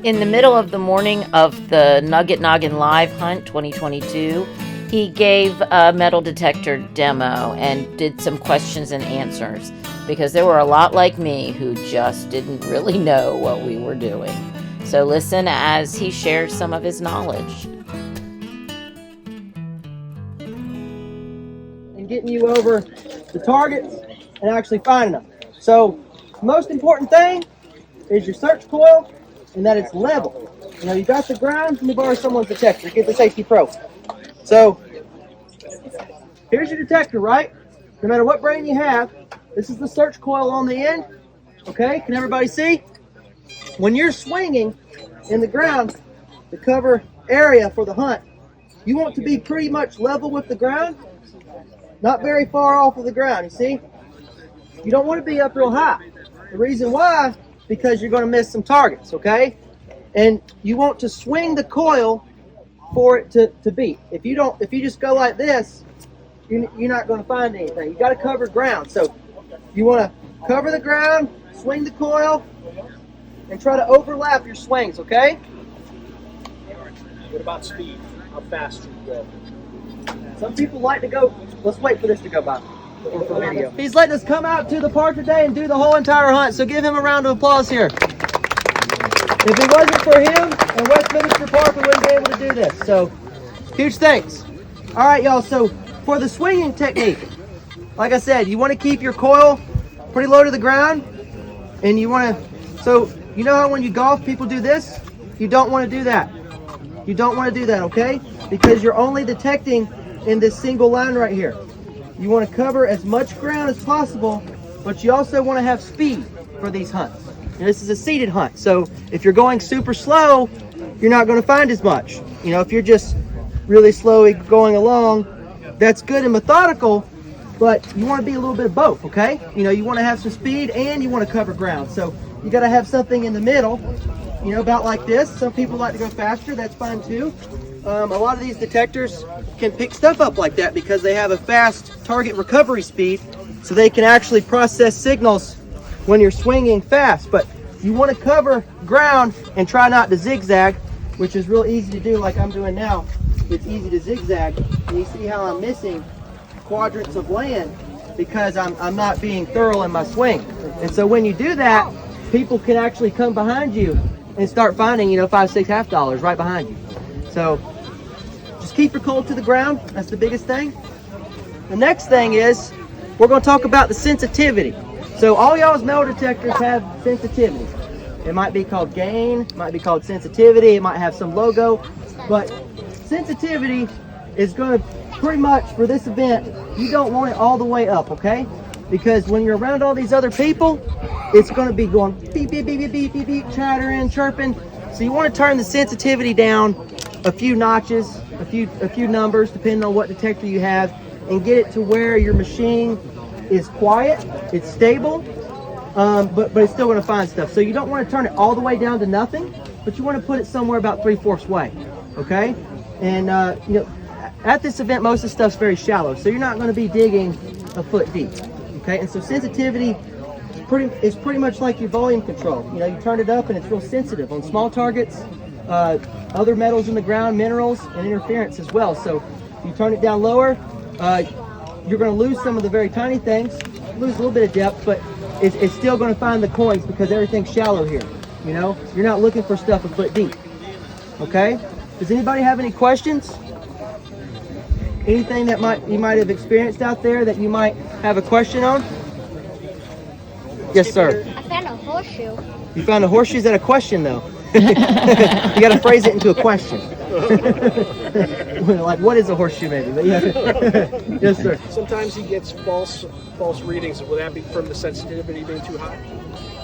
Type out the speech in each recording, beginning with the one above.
In the middle of the morning of the Nugget Noggin Live Hunt 2022, he gave a metal detector demo and did some questions and answers because there were a lot like me who just didn't really know what we were doing. So listen as he shares some of his knowledge. And getting you over the targets and actually finding them. So the most important thing is your search coil and that it's level. You know, you got the ground, let me borrow someone's detector. Get the Safety Pro. So here's your detector, right? No matter what brand you have, this is the search coil on the end. Okay, can everybody see? When you're swinging in the ground, the cover area for the hunt, you want to be pretty much level with the ground, not very far off of the ground, you see? You don't want to be up real high. The reason why, because you're going to miss some targets, okay? And you want to swing the coil for it to beat. If you just go like this, you're not going to find anything. You got to cover ground. So you want to cover the ground, swing the coil, and try to overlap your swings, okay? What about speed? How fast should you go? Some people like to go, let's wait for this to go by. For video. He's letting us come out to the park today and do the whole entire hunt, so give him a round of applause here. If it wasn't for him and Westminster Park, we wouldn't be able to do this. So, huge thanks. All right, y'all, so for the swinging technique, like I said, you want to keep your coil pretty low to the ground, and you want to, so you know how when you golf, people do this? You don't want to do that. You don't want to do that, okay? Because you're only detecting in this single line right here. You want to cover as much ground as possible, but you also want to have speed for these hunts. And this is a seated hunt, so if you're going super slow, you're not going to find as much. You know, if you're just really slowly going along, that's good and methodical, but you want to be a little bit of both, okay? You know, you want to have some speed and you want to cover ground. So you got to have something in the middle, you know, about like this. Some people like to go faster, that's fine too. A lot of these detectors can pick stuff up like that because they have a fast target recovery speed, so they can actually process signals when you're swinging fast. But you want to cover ground and try not to zigzag, which is real easy to do like I'm doing now. It's easy to zigzag, and you see how I'm missing quadrants of land because I'm not being thorough in my swing. And so when you do that, people can actually come behind you and start finding, you know, $5, $6, half dollars right behind you. So just keep your coil to the ground. That's the biggest thing. The next thing is we're going to talk about the sensitivity. So all y'all's metal detectors have sensitivity. It might be called gain, it might be called sensitivity, it might have some logo, but sensitivity is going to pretty much, for this event, you don't want it all the way up, okay? Because when you're around all these other people, it's going to be going beep, beep, beep, beep, beep, beep, beep, chattering, chirping. So you want to turn the sensitivity down a few notches, a few numbers, depending on what detector you have, and get it to where your machine is quiet, it's stable, but it's still going to find stuff. So you don't want to turn it all the way down to nothing, but you want to put it somewhere about 3/4 way, okay? And you know, at this event, most of the stuff's very shallow, so you're not going to be digging a foot deep, okay? And so sensitivity is pretty much like your volume control. You know, you turn it up and it's real sensitive on small targets, other metals in the ground, minerals, and interference as well. So you turn it down lower, you're going to lose some of the very tiny things, lose a little bit of depth, but it's still going to find the coins because everything's shallow here. You know, you're not looking for stuff a foot deep. Okay? Does anybody have any questions? Anything that you might have experienced out there that you might have a question on? Yes, sir. I found a horseshoe. You found a horseshoe? Is that a question, though? You got to phrase it into a question. Like, what is a horseshoe, maybe? But yeah. Yes, sir. Sometimes he gets false readings. Would that be from the sensitivity being too high?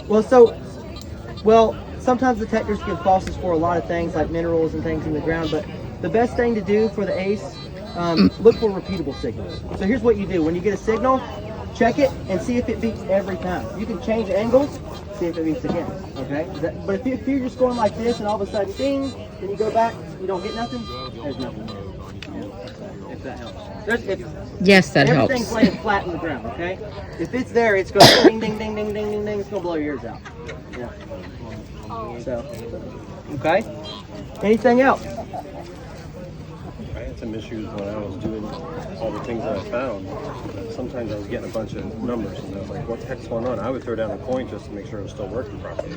Well, sometimes detectors give falses for a lot of things, like minerals and things in the ground. But the best thing to do for the ACE, look for repeatable signals. So here's what you do: when you get a signal, check it and see if it beats every time. You can change angles, see if it beats again. Okay? But if you're just going like this and all of a sudden, ding, then you go back, you don't get nothing. There's nothing. If that helps. Yes, that helps. Everything's laying flat in the ground. Okay? If it's there, it's going ding, ding, ding, ding, ding, ding, ding. It's going to blow your ears out. Yeah. So Okay? Anything else? I had some issues when I was doing all the things that I found. Sometimes I was getting a bunch of numbers, and I was like, what the heck's going on? I would throw down a coin just to make sure it was still working properly.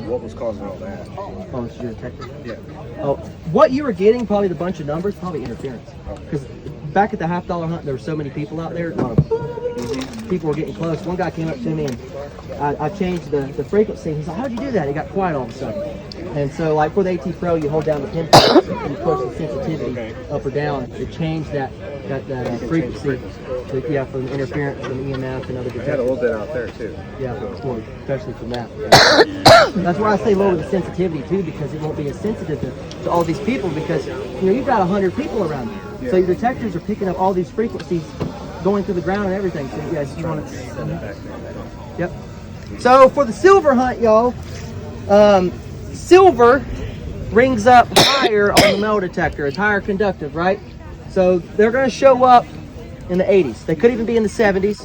What was causing all that? Oh, it's your detector? Yeah. Oh, what you were getting, probably the bunch of numbers, probably interference. Because back at the $50 hunt, there were so many people out there. People were getting close. One guy came up to me and I changed the frequency. He's like, how'd you do that? He got quiet all of a sudden. And so, like for the AT Pro, you hold down the pinpoint and you push the sensitivity up or down to change that frequency. Yeah, from interference from EMF and other detectors. I had a little bit out there too. Yeah, especially from that. That's why I say lower the sensitivity too, because it won't be as sensitive to all these people, because you've got 100 people around you. Yeah. So your detectors are picking up all these frequencies going through the ground and everything. So yes, you want to. Yep. So for the silver hunt, y'all, silver rings up higher on the metal detector. It's higher conductive, right? So they're going to show up in the 80s. They could even be in the 70s.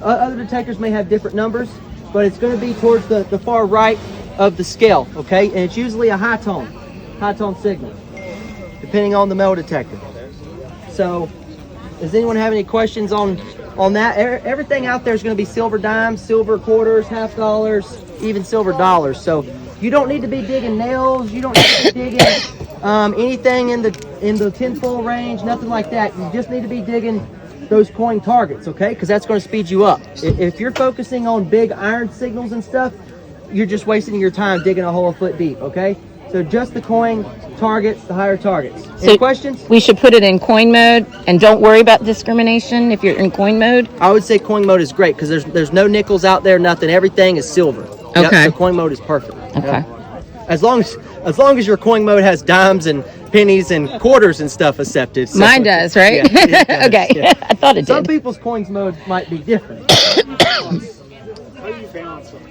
Other detectors may have different numbers, but it's going to be towards the far right of the scale, okay? And it's usually a high tone signal, depending on the metal detector. So, does anyone have any questions on that? Everything out there is going to be silver dimes, silver quarters, $50, even silver dollars. So, you don't need to be digging nails. You don't need to be digging anything in the tinfoil range, nothing like that. You just need to be digging those coin targets, okay? Because that's going to speed you up. If you're focusing on big iron signals and stuff, you're just wasting your time digging a hole a foot deep, okay? So just the coin targets, the higher targets. Any questions? We should put it in coin mode and don't worry about discrimination if you're in coin mode. I would say coin mode is great because there's no nickels out there, nothing. Everything is silver. Okay. Yep, so coin mode is perfect. Okay. Yep. As long as your coin mode has dimes and pennies and quarters and stuff accepted. So. Mine does, right? Yeah, it does, okay. Yeah. I thought it Some did. people's coins mode might be different. How do you balance them?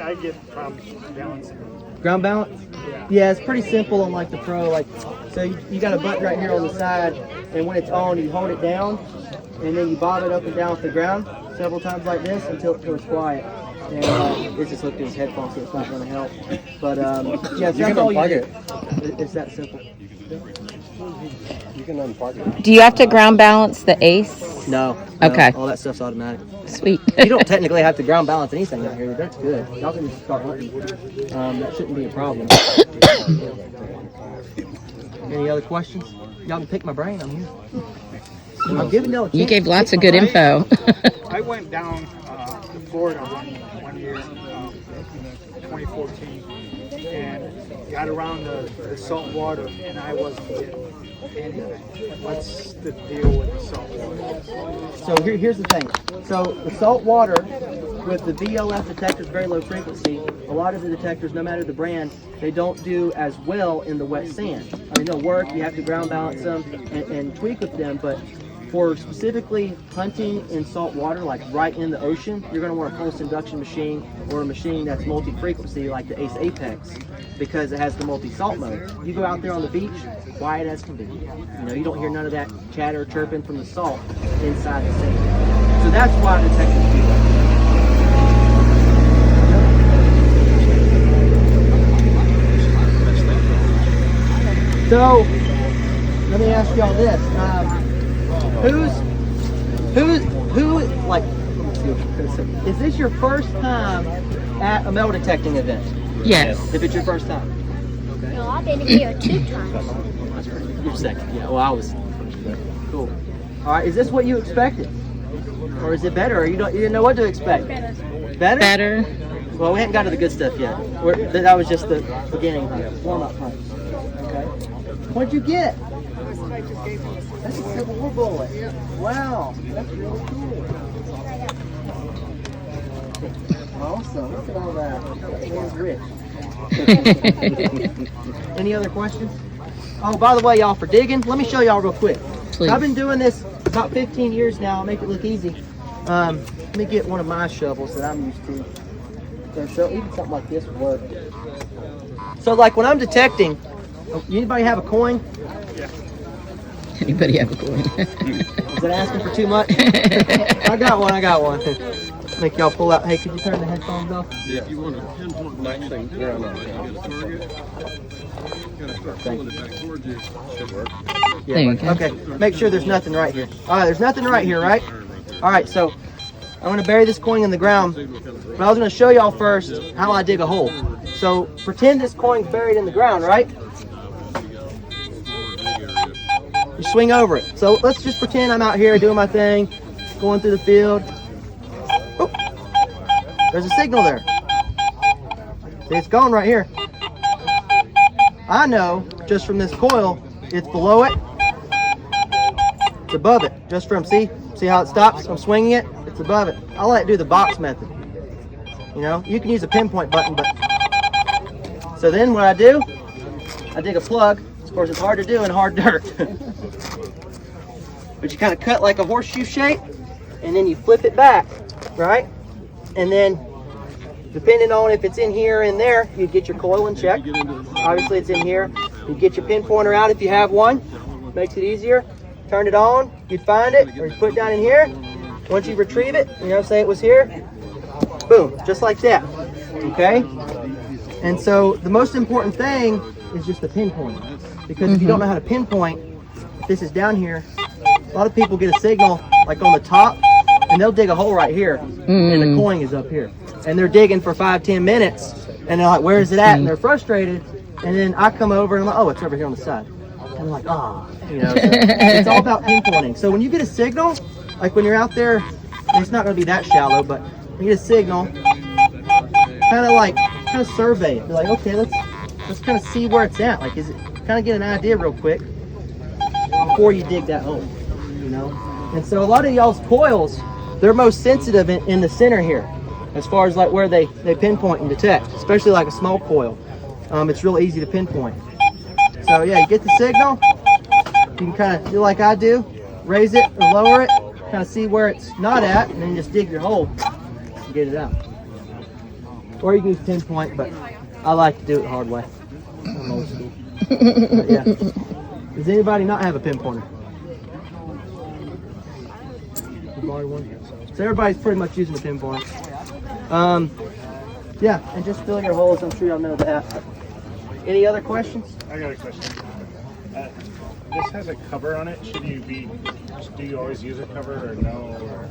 I get problems balancing them. Ground balance? Yeah, it's pretty simple on like the Pro. Like, so you got a button right here on the side, and when it's on, you hold it down, and then you bob it up and down off the ground several times like this until it goes quiet. And it's just hooked to his headphones, so it's not going to help. But yeah, so that's all you do. It's that simple. You can unplug it. Do you have to ground balance the ace? No. Okay. All that stuff's automatic. Sweet. You don't technically have to ground balance anything out here. That's good. Y'all can just start hunting. That shouldn't be a problem. Any other questions? Y'all can pick my brain. I'm here. I'm giving y'all a chance. You gave lots of good info. I went down to Florida one year, 2014, and got around the salt water, and I wasn't getting anything. What's the deal with the salt water? So here's the thing. So the salt water with the VLF detectors, very low frequency, a lot of the detectors, no matter the brand, they don't do as well in the wet sand. I mean, they'll work, you have to ground balance them and tweak with them, but for specifically hunting in salt water, like right in the ocean, you're going to want a pulse induction machine or a machine that's multi-frequency like the Ace Apex, because it has the multi-salt mode. You go out there on the beach, quiet as can be. You don't hear none of that chatter or chirping from the salt inside the sand. So that's why detectors do that. So, let me ask y'all this. Is this your first time at a metal detecting event? Yes. If it's your first time? Okay. No, I've been here 2 times. You're second, yeah. Well, I was cool. All right, is this what you expected? Or is it better? Or you didn't know what to expect? Better. Better? Better. Well, we haven't got to the good stuff yet. That was just the beginning hunt, warm-up hunt. Okay. What'd you get? That's a Civil War bullet. Wow, that's really cool. Awesome. Look at all that. That man's rich. Any other questions? Oh, by the way, y'all, for digging, let me show y'all real quick. Please. I've been doing this about 15 years now. I'll make it look easy. Let me get one of my shovels that I'm used to. So even something like this would work. So like when I'm detecting, anybody have a coin? Anybody have a coin? Is that asking for too much? I got one. make y'all pull out. Hey, could you turn the headphones off? Yeah. If you want to pinpoint, actually, they're not. Should work. Yeah. There you go. Okay. Make sure there's nothing right here. All right. There's nothing right here, right? All right. So I'm going to bury this coin in the ground. But I was going to show y'all first how I dig a hole. So pretend this coin's buried in the ground, right? You swing over it. So let's just pretend I'm out here doing my thing, going through the field. Oh, there's a signal there. See, it's gone right here. I know just from this coil, it's below it. It's above it. Just from, see how it stops? I'm swinging it. It's above it. I like to do the box method. You know, you can use a pinpoint button, but so then what I do, I dig a plug. Of course, it's hard to do in hard dirt. But you kind of cut like a horseshoe shape, and then you flip it back, right? And then, depending on if it's in here or in there, you get your coil in check. Obviously, it's in here. You get your pin pointer out if you have one. Makes it easier. Turn it on, you'd find it, or you put it down in here. Once you retrieve it, you know, say it was here, boom, just like that, okay? And so the most important thing is just the pinpoint. Because if you don't know how to pinpoint, if this is down here, a lot of people get a signal like on the top, and they'll dig a hole right here, and the coin is up here. And they're digging for 5-10 minutes, and they're like, where is it at? And they're frustrated, and then I come over and I'm like, oh, it's over here on the side. And I'm like, oh, you know, so it's all about pinpointing. So when you get a signal, like when you're out there, it's not going to be that shallow, but you get a signal, kind of survey it. Be like, okay, let's kind of see where it's at. Like, is it kind of get an idea real quick before you dig that hole, you know? And so a lot of y'all's coils, they're most sensitive in the center here, as far as like where they pinpoint and detect, especially like a small coil. It's real easy to pinpoint. So yeah, you get the signal, you can kind of do like I do, raise it or lower it, kind of see where it's not at, and then just dig your hole and get it out. Or you can use pinpoint, but I like to do it the hard way. I'm old school. But yeah. Does anybody not have a pinpointer? So everybody's pretty much using a pinpoint. Yeah, and just fill your holes. I'm sure y'all know that. Any other questions? I got a question. This has a cover on it. Do you always use a cover or no? Or?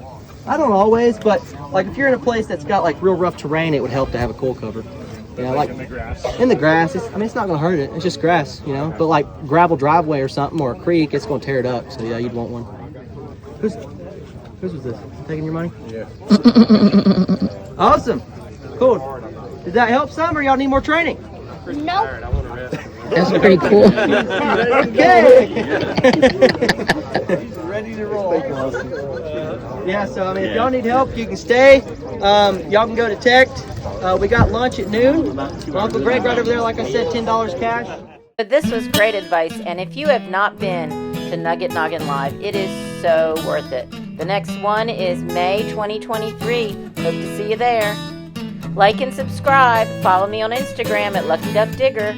I don't always, but like if you're in a place that's got like real rough terrain, it would help to have a coil cover. Yeah, like in the grass. In the grass, it's not gonna hurt it. It's just grass, you know. But like gravel driveway or something or a creek, it's gonna tear it up. So yeah, you'd want one. Whose was this? Taking your money? Yeah. Awesome. Cool. Did that help some, or y'all need more training? Nope. That's pretty cool. Okay. Ready to roll. Yeah, so I mean, if y'all need help, you can stay. Y'all can go detect. We got lunch at noon. Uncle Greg right over there, like I said, $10 cash. But this was great advice, and if you have not been to Nugget Noggin Live, it is so worth it. The next one is May 2023. Hope to see you there. Like and subscribe. Follow me on Instagram at Lucky Duck Digger.